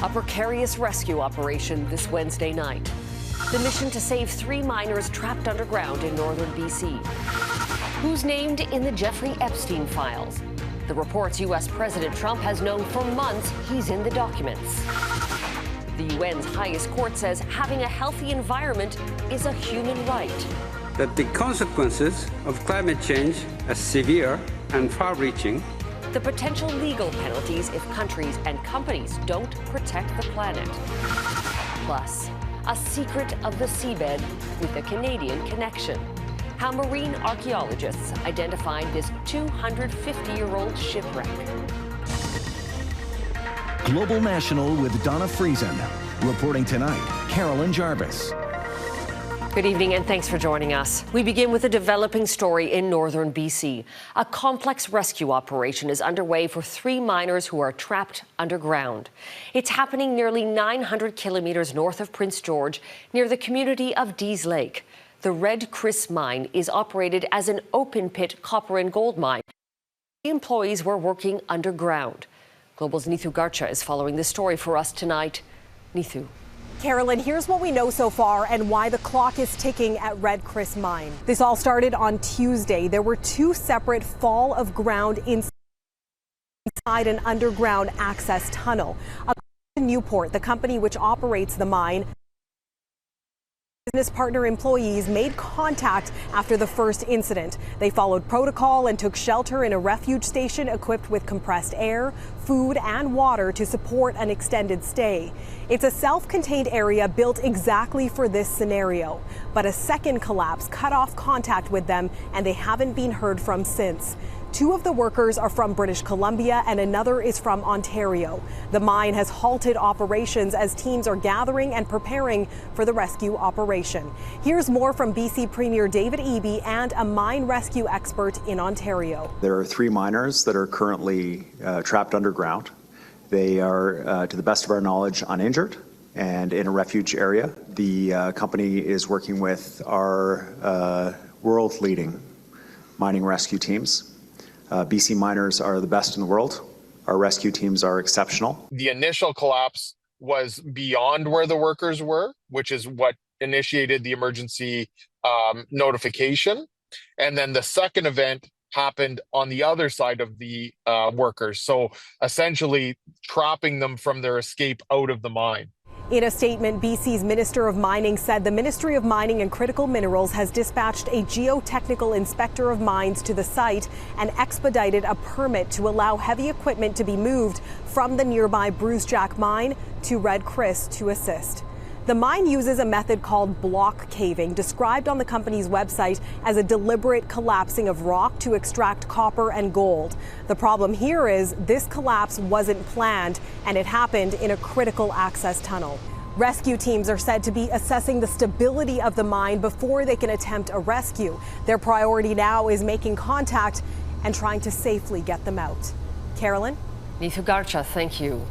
A precarious rescue operation this Wednesday night. The mission to save 3 miners trapped underground in northern BC. Who's named in the Jeffrey Epstein files? The reports U.S. President Trump has known for months he's in the documents. The UN's highest court says having a healthy environment is a human right. That the consequences of climate change are severe and far-reaching. The potential legal penalties if countries and companies don't protect the planet. Plus, a secret of the seabed with a Canadian connection. How marine archaeologists identified this 250-year-old shipwreck. Global National with Donna Friesen. Reporting tonight, Carolyn Jarvis. Good evening and thanks for joining us. We begin with a developing story in northern BC. A complex rescue operation is underway for 3 miners who are trapped underground. It's happening nearly 900 kilometers north of Prince George, near the community of Dease Lake. The Red Chris mine is operated as an open-pit copper and gold mine. The employees were working underground. Global's Neetu Garcha is following this story for us tonight. Neetu. Carolyn, here's what we know so far and why the clock is ticking at Red Chris Mine. This all started on Tuesday. There were 2 separate fall of ground inside an underground access tunnel. According to Newport, the company which operates the mine, business partner employees made contact after the first incident. They followed protocol and took shelter in a refuge station equipped with compressed air, food and water to support an extended stay. It's a self-contained area built exactly for this scenario. But a second collapse cut off contact with them and they haven't been heard from since. 2 of the workers are from British Columbia and another is from Ontario. The mine has halted operations as teams are gathering and preparing for the rescue operation. Here's more from BC Premier David Eby and a mine rescue expert in Ontario. There are 3 miners that are currently trapped underground. They are, to the best of our knowledge, uninjured and in a refuge area. The company is working with our world-leading mining rescue teams. BC miners are the best in the world. Our rescue teams are exceptional. The initial collapse was beyond where the workers were, which is what initiated the emergency notification. And then the second event happened on the other side of the workers. So essentially trapping them from their escape out of the mine. In a statement, BC's Minister of Mining said the Ministry of Mining and Critical Minerals has dispatched a geotechnical inspector of mines to the site and expedited a permit to allow heavy equipment to be moved from the nearby Brucejack mine to Red Chris to assist. The mine uses a method called block caving, described on the company's website as a deliberate collapsing of rock to extract copper and gold. The problem here is this collapse wasn't planned, and it happened in a critical access tunnel. Rescue teams are said to be assessing the stability of the mine before they can attempt a rescue. Their priority now is making contact and trying to safely get them out. Carolyn? Neetu Garcha, thank you.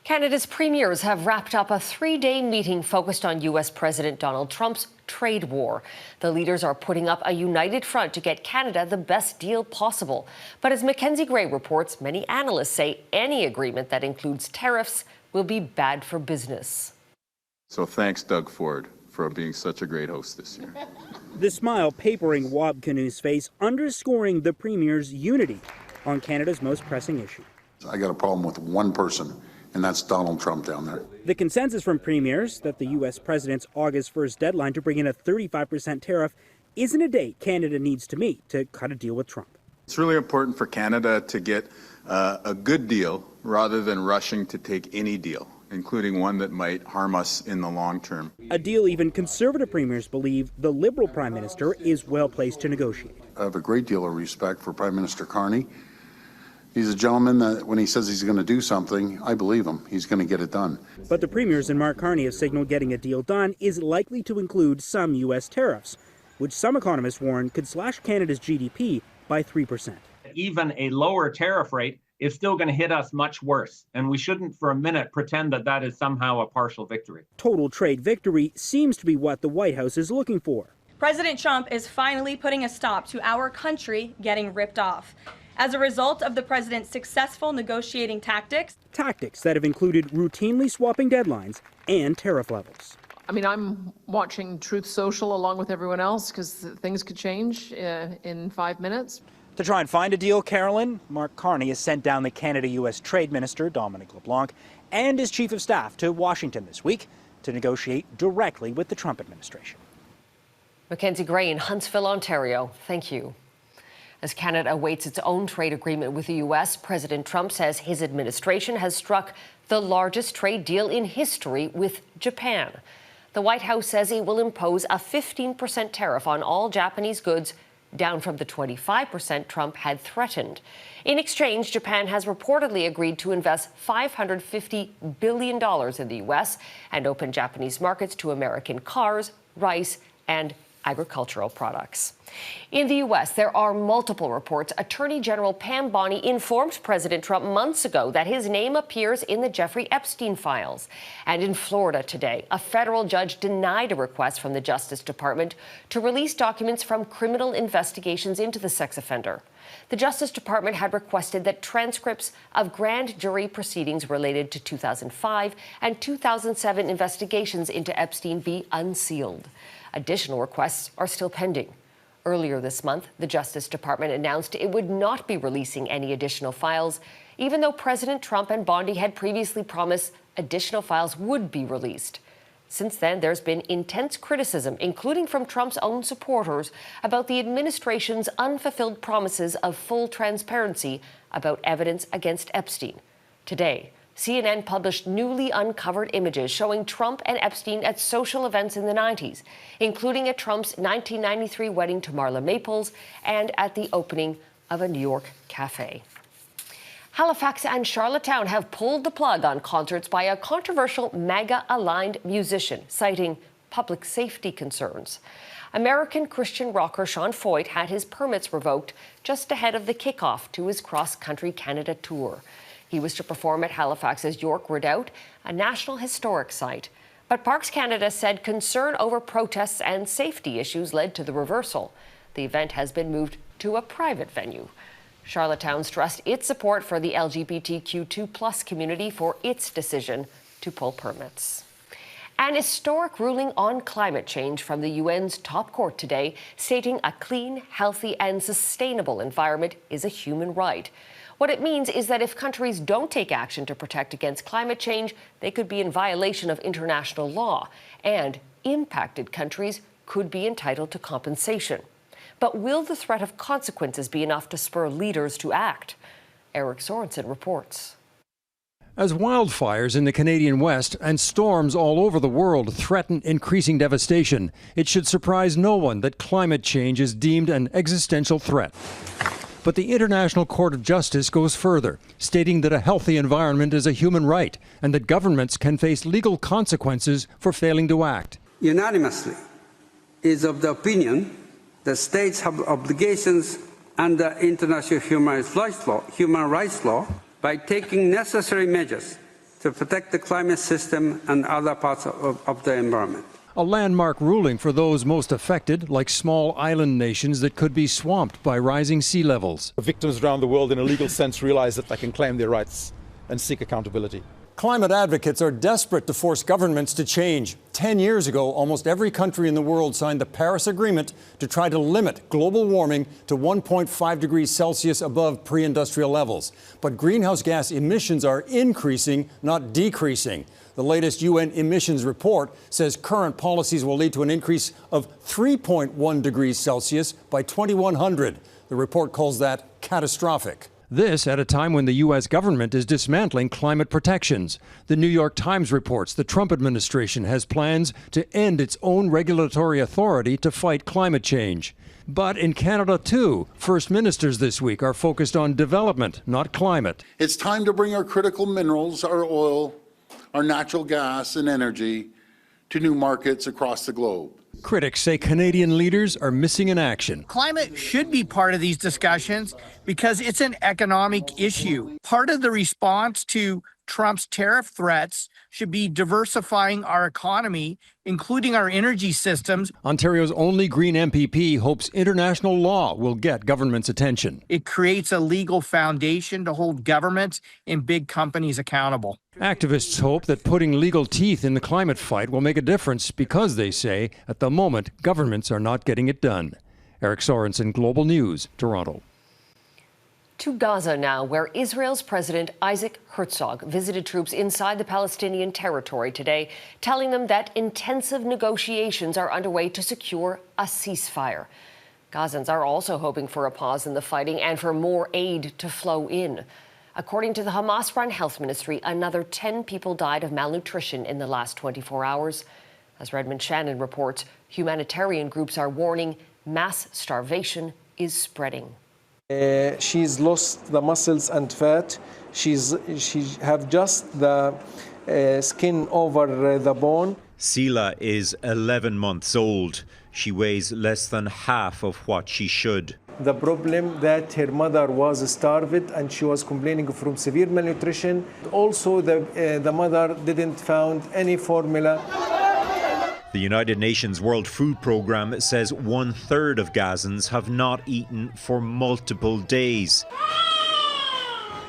Canada's premiers have wrapped up a 3-day meeting focused on U.S. President Donald Trump's trade war. The leaders are putting up a united front to get Canada the best deal possible. But as Mackenzie Gray reports, many analysts say any agreement that includes tariffs will be bad for business. So thanks, Doug Ford, for being such a great host this year. The smile papering Wab Kinu's face, underscoring the premier's unity on Canada's most pressing issue. I got a problem with one person, and that's Donald Trump down there. The consensus from premiers that the U.S. president's August 1st deadline to bring in a 35% tariff isn't a date Canada needs to meet to cut a deal with Trump. It's really important for Canada to get a good deal rather than rushing to take any deal, including one that might harm us in the long term. A deal even conservative premiers believe the Liberal Prime Minister is well placed to negotiate. I have a great deal of respect for Prime Minister Carney. He's a gentleman that when he says he's going to do something, I believe him. He's going to get it done. But the premiers and Mark Carney have signaled getting a deal done is likely to include some U.S. tariffs, which some economists warn could slash Canada's GDP by 3%. Even a lower tariff rate is still going to hit us much worse, and we shouldn't for a minute pretend that that is somehow a partial victory. Total trade victory seems to be what the White House is looking for. President Trump is finally putting a stop to our country getting ripped off. as a result of the president's successful negotiating tactics. Tactics that have included routinely swapping deadlines and tariff levels. I mean, I'm watching Truth Social along with everyone else because things could change in 5 minutes. To try and find a deal, Carolyn, Mark Carney has sent down the Canada-U.S. Trade Minister, Dominic LeBlanc, and his chief of staff to Washington this week to negotiate directly with the Trump administration. Mackenzie Gray in Huntsville, Ontario. Thank you. As Canada awaits its own trade agreement with the U.S., President Trump says his administration has struck the largest trade deal in history with Japan. The White House says it will impose a 15% tariff on all Japanese goods, down from the 25% Trump had threatened. In exchange, Japan has reportedly agreed to invest $550 billion in the U.S. and open Japanese markets to American cars, rice, and agricultural products. In the U.S., there are multiple reports. Attorney General Pam Bondi informed President Trump months ago that his name appears in the Jeffrey Epstein files. And in Florida today, a federal judge denied a request from the Justice Department to release documents from criminal investigations into the sex offender. The Justice Department had requested that transcripts of grand jury proceedings related to 2005 and 2007 investigations into Epstein be unsealed. Additional requests are still pending. Earlier this month, the Justice Department announced it would not be releasing any additional files, even though President Trump and Bondi had previously promised additional files would be released. Since then, there's been intense criticism, including from Trump's own supporters, about the administration's unfulfilled promises of full transparency about evidence against Epstein. Today, CNN published newly uncovered images showing Trump and Epstein at social events in the 90s, including at Trump's 1993 wedding to Marla Maples and at the opening of a New York cafe. Halifax and Charlottetown have pulled the plug on concerts by a controversial MAGA-aligned musician, citing public safety concerns. American Christian rocker Sean Foyt had his permits revoked just ahead of the kickoff to his cross-country Canada tour. He was to perform at Halifax's York Redoubt, a National Historic Site. But Parks Canada said concern over protests and safety issues led to the reversal. The event has been moved to a private venue. Charlottetown stressed its support for the LGBTQ2+ community for its decision to pull permits. An historic ruling on climate change from the UN's top court today, stating a clean, healthy, and sustainable environment is a human right. What it means is that if countries don't take action to protect against climate change, they could be in violation of international law, and impacted countries could be entitled to compensation. But will the threat of consequences be enough to spur leaders to act? Eric Sorensen reports. As wildfires in the Canadian West and storms all over the world threaten increasing devastation, it should surprise no one that climate change is deemed an existential threat. But the International Court of Justice goes further, stating that a healthy environment is a human right and that governments can face legal consequences for failing to act. Unanimously is of the opinion that states have obligations under international human rights law by taking necessary measures to protect the climate system and other parts of the environment. A landmark ruling for those most affected, like small island nations that could be swamped by rising sea levels. Victims around the world in a legal sense realize that they can claim their rights and seek accountability. Climate advocates are desperate to force governments to change. 10 years ago, almost every country in the world signed the Paris Agreement to try to limit global warming to 1.5 degrees Celsius above pre-industrial levels. But greenhouse gas emissions are increasing, not decreasing. The latest UN emissions report says current policies will lead to an increase of 3.1 degrees Celsius by 2100. The report calls that catastrophic. This at a time when the U.S. government is dismantling climate protections. The New York Times reports the Trump administration has plans to end its own regulatory authority to fight climate change. But in Canada, too, First Ministers this week are focused on development, not climate. It's time to bring our critical minerals, our oil, our natural gas and energy to new markets across the globe. Critics say Canadian leaders are missing in action. Climate should be part of these discussions because it's an economic issue. Part of the response to Trump's tariff threats should be diversifying our economy, including our energy systems. Ontario's only Green MPP hopes international law will get government's attention. It creates a legal foundation to hold governments and big companies accountable. Activists hope that putting legal teeth in the climate fight will make a difference because, they say, at the moment, governments are not getting it done. Eric Sorensen, Global News, Toronto. To Gaza now, where Israel's President Isaac Herzog visited troops inside the Palestinian territory today, telling them that intensive negotiations are underway to secure a ceasefire. Gazans are also hoping for a pause in the fighting and for more aid to flow in. According to the Hamas-run health ministry, another 10 people died of malnutrition in the last 24 hours. As Redmond Shannon reports, humanitarian groups are warning mass starvation is spreading. She's lost the muscles and fat. She have just the skin over the bone. Sila is 11 months old. She weighs less than half of what she should. The problem that her mother was starved and she was complaining from severe malnutrition. Also, the mother didn't found any formula. The United Nations World Food Programme says 1/3 of Gazans have not eaten for multiple days.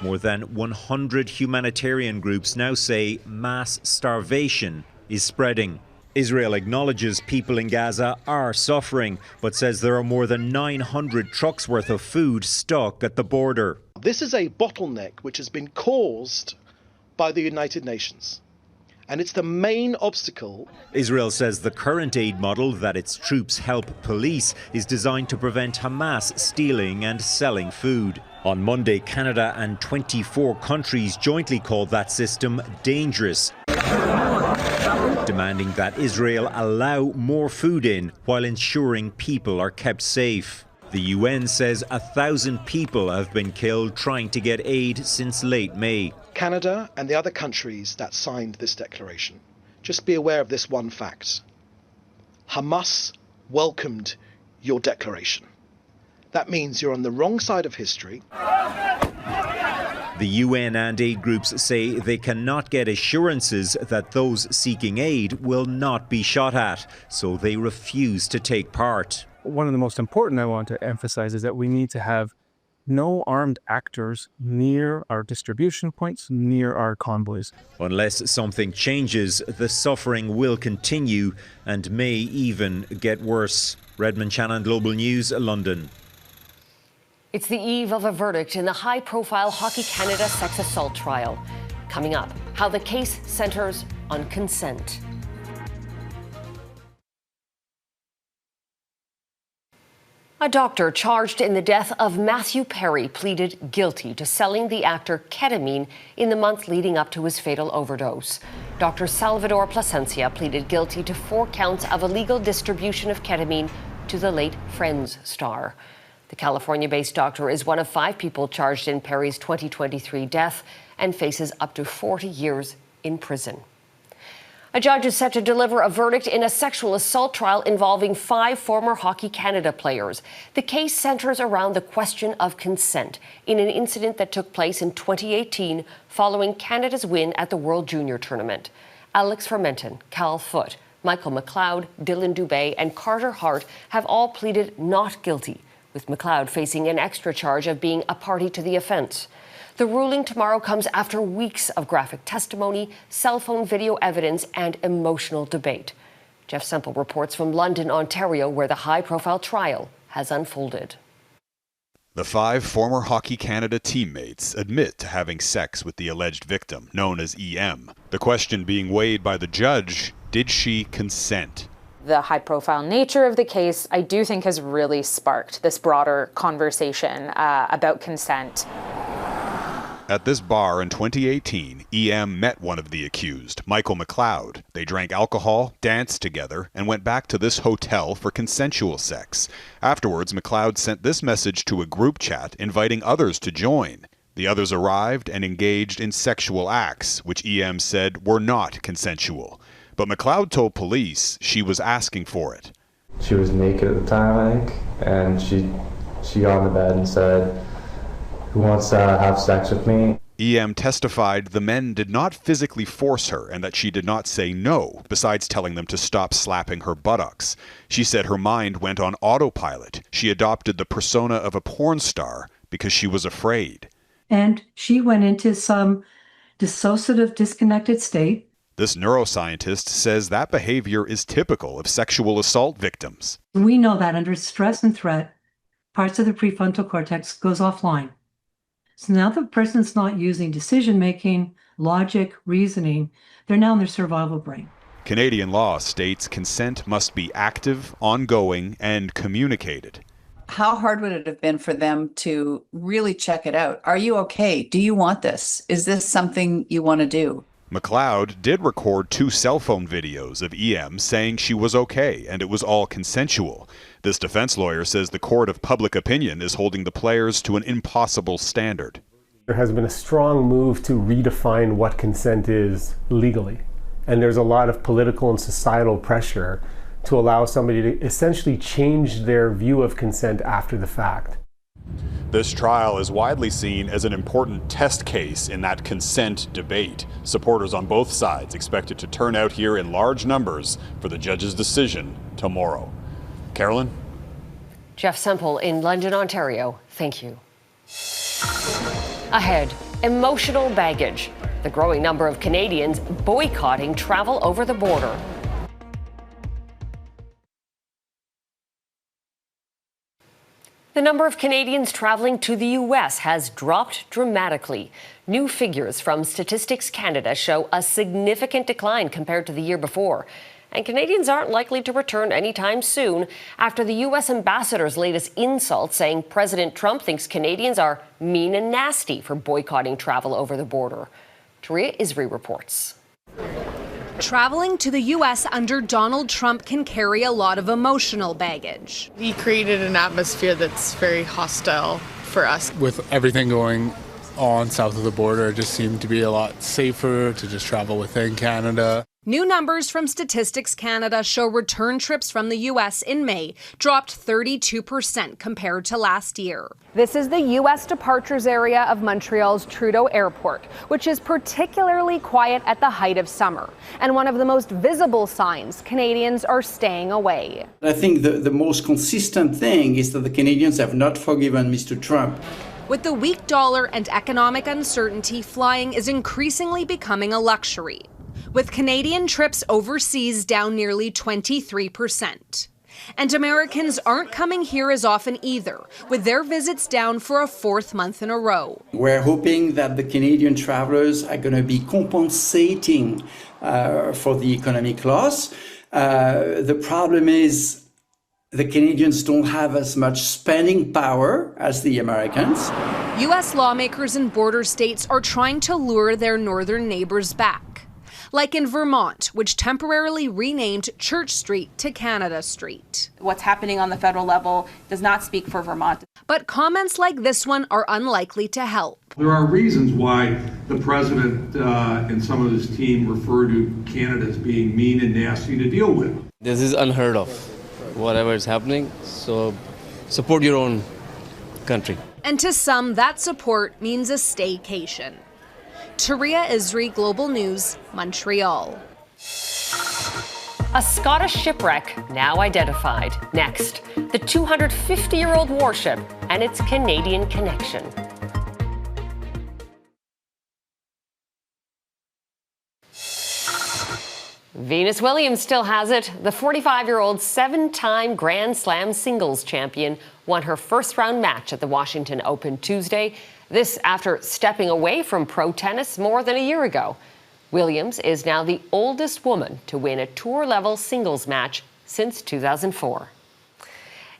More than 100 humanitarian groups now say mass starvation is spreading. Israel acknowledges people in Gaza are suffering, but says there are more than 900 trucks worth of food stuck at the border. This is a bottleneck which has been caused by the United Nations. And it's the main obstacle. Israel says the current aid model that its troops help police is designed to prevent Hamas stealing and selling food. On Monday, Canada and 24 countries jointly called that system dangerous, demanding that Israel allow more food in while ensuring people are kept safe. The UN says 1,000 people have been killed trying to get aid since late May. Canada and the other countries that signed this declaration, just be aware of this one fact. Hamas welcomed your declaration. That means you're on the wrong side of history. The UN and aid groups say they cannot get assurances that those seeking aid will not be shot at, so they refuse to take part. One of the most important I want to emphasize is that we need to have no armed actors near our distribution points, near our convoys. Unless something changes, the suffering will continue and may even get worse. Redmond Shannon, Global News, London. It's the eve of a verdict in the high-profile Hockey Canada sex assault trial. Coming up, how the case centers on consent. A doctor charged in the death of Matthew Perry pleaded guilty to selling the actor ketamine in the month leading up to his fatal overdose. Dr. Salvador Plasencia pleaded guilty to 4 counts of illegal distribution of ketamine to the late Friends star. The California-based doctor is one of 5 people charged in Perry's 2023 death and faces up to 40 years in prison. A judge is set to deliver a verdict in a sexual assault trial involving 5 former Hockey Canada players. The case centers around the question of consent in an incident that took place in 2018 following Canada's win at the World Junior Tournament. Alex Fermenton, Cal Foote, Michael McLeod, Dylan Dubé and Carter Hart have all pleaded not guilty, with McLeod facing an extra charge of being a party to the offence. The ruling tomorrow comes after weeks of graphic testimony, cell phone video evidence, and emotional debate. Jeff Semple reports from London, Ontario, where the high-profile trial has unfolded. The 5 former Hockey Canada teammates admit to having sex with the alleged victim, known as EM. The question being weighed by the judge, did she consent? The high-profile nature of the case, I do think, has really sparked this broader conversation about consent. At this bar in 2018, EM met one of the accused, Michael McLeod. They drank alcohol, danced together, and went back to this hotel for consensual sex. Afterwards, McLeod sent this message to a group chat inviting others to join. The others arrived and engaged in sexual acts, which EM said were not consensual. But McLeod told police she was asking for it. She was naked at the time, I think, and she got on the bed and said, "Who wants to have sex with me?" EM testified the men did not physically force her and that she did not say no, besides telling them to stop slapping her buttocks. She said her mind went on autopilot. She adopted the persona of a porn star because she was afraid. And she went into some dissociative, disconnected state. This neuroscientist says that behavior is typical of sexual assault victims. We know that under stress and threat, parts of the prefrontal cortex goes offline. So now the person's not using decision-making, logic, reasoning. They're now in their survival brain. Canadian law states consent must be active, ongoing, and communicated. How hard would it have been for them to really check it out? Are you okay? Do you want this? Is this something you want to do? McLeod did record 2 cell phone videos of EM saying she was okay and it was all consensual. This defense lawyer says the court of public opinion is holding the players to an impossible standard. There has been a strong move to redefine what consent is legally. And there's a lot of political and societal pressure to allow somebody to essentially change their view of consent after the fact. This trial is widely seen as an important test case in that consent debate. Supporters on both sides expected to turn out here in large numbers for the judge's decision tomorrow. Carolyn? Jeff Semple in London, Ontario. Thank you. Ahead, emotional baggage. The growing number of Canadians boycotting travel over the border. The number of Canadians traveling to the U.S. has dropped dramatically. New figures from Statistics Canada show a significant decline compared to the year before. And Canadians aren't likely to return anytime soon after the U.S. ambassador's latest insult saying President Trump thinks Canadians are mean and nasty for boycotting travel over the border. Touria Izri reports. Traveling to the U.S. under Donald Trump can carry a lot of emotional baggage. He created an atmosphere that's very hostile for us. With everything going on south of the border, it just seemed to be a lot safer to just travel within Canada. New numbers from Statistics Canada show return trips from the U.S. in May dropped 32% compared to last year. This is the U.S. departures area of Montreal's Trudeau Airport, which is particularly quiet at the height of summer. And one of the most visible signs Canadians are staying away. I think the most consistent thing is that the Canadians have not forgiven Mr. Trump. With the weak dollar and economic uncertainty, flying is increasingly becoming a luxury, with Canadian trips overseas down nearly 23%. And Americans aren't coming here as often either, with their visits down for a 4th month in a row. We're hoping that the Canadian travelers are going to be compensating for the economic loss. The problem is the Canadians don't have as much spending power as the Americans. U.S. lawmakers in border states are trying to lure their northern neighbors back, like in Vermont, which temporarily renamed Church Street to Canada Street. What's happening on the federal level does not speak for Vermont. But comments like this one are unlikely to help. There are reasons why the president and some of his team refer to Canada as being mean and nasty to deal with. This is unheard of, whatever is happening, so support your own country. And to some, that support means a staycation. Touria Izri, Global News, Montreal. A Scottish shipwreck now identified. Next, the 250-year-old warship and its Canadian connection. Venus Williams still has it. The 45-year-old 7-time Grand Slam singles champion won her first-round match at the Washington Open Tuesday. This after stepping away from pro tennis more than a year ago. Williams is now the oldest woman to win a tour-level singles match since 2004.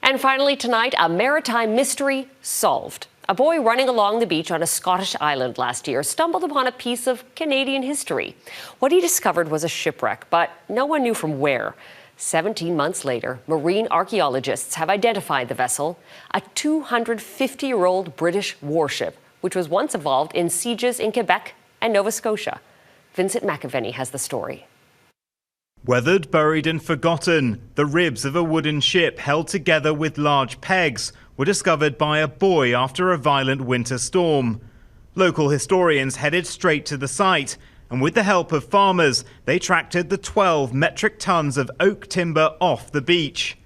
And finally tonight, a maritime mystery solved. A boy running along the beach on a Scottish island last year stumbled upon a piece of Canadian history. What he discovered was a shipwreck, but no one knew from where. 17 months later, marine archaeologists have identified the vessel, a 250-year-old British warship, which was once involved in sieges in Quebec and Nova Scotia. Vincent McAvenny has the story. Weathered, buried and forgotten, the ribs of a wooden ship held together with large pegs were discovered by a boy after a violent winter storm. Local historians headed straight to the site, and with the help of farmers, they tracted the 12 metric tons of oak timber off the beach.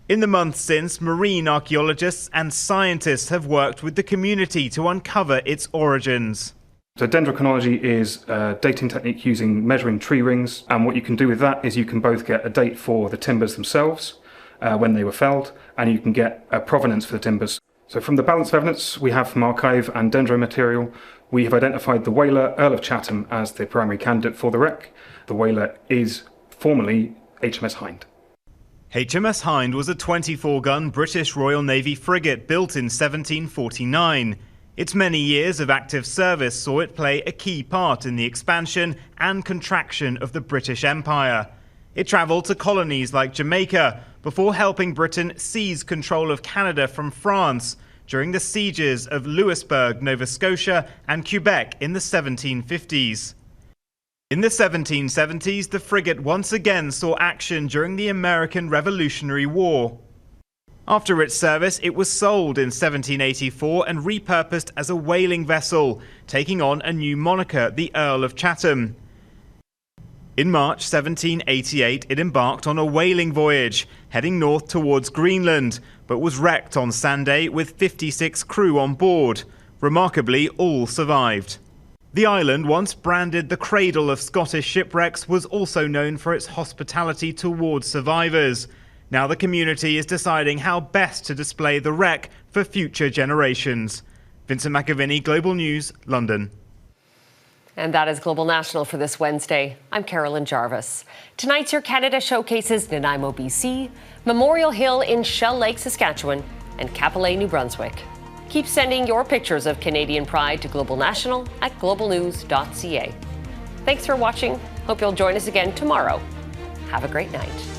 In the months since, marine archaeologists and scientists have worked with the community to uncover its origins. So dendrochronology is a dating technique using measuring tree rings, and what you can do with that is you can both get a date for the timbers themselves, when they were felled, and you can get a provenance for the timbers. So from the balance of evidence we have from archive and dendro material, we have identified the whaler Earl of Chatham as the primary candidate for the wreck. The whaler is formerly HMS Hind. HMS Hind was a 24-gun British Royal Navy frigate built in 1749. Its many years of active service saw it play a key part in the expansion and contraction of the British Empire. It travelled to colonies like Jamaica before helping Britain seize control of Canada from France during the sieges of Louisbourg, Nova Scotia and Quebec in the 1750s. In the 1770s, the frigate once again saw action during the American Revolutionary War. After its service, it was sold in 1784 and repurposed as a whaling vessel, taking on a new moniker, the Earl of Chatham. In March 1788, it embarked on a whaling voyage, heading north towards Greenland, but was wrecked on Sunday with 56 crew on board. Remarkably, all survived. The island, once branded the cradle of Scottish shipwrecks, was also known for its hospitality towards survivors. Now the community is deciding how best to display the wreck for future generations. Vincent McAviney, Global News, London. And that is Global National for this Wednesday. I'm Carolyn Jarvis. Tonight's Your Canada showcases Nanaimo, BC, Memorial Hill in Shell Lake, Saskatchewan, and Capilé, New Brunswick. Keep sending your pictures of Canadian pride to Global National at globalnews.ca. Thanks for watching. Hope you'll join us again tomorrow. Have a great night.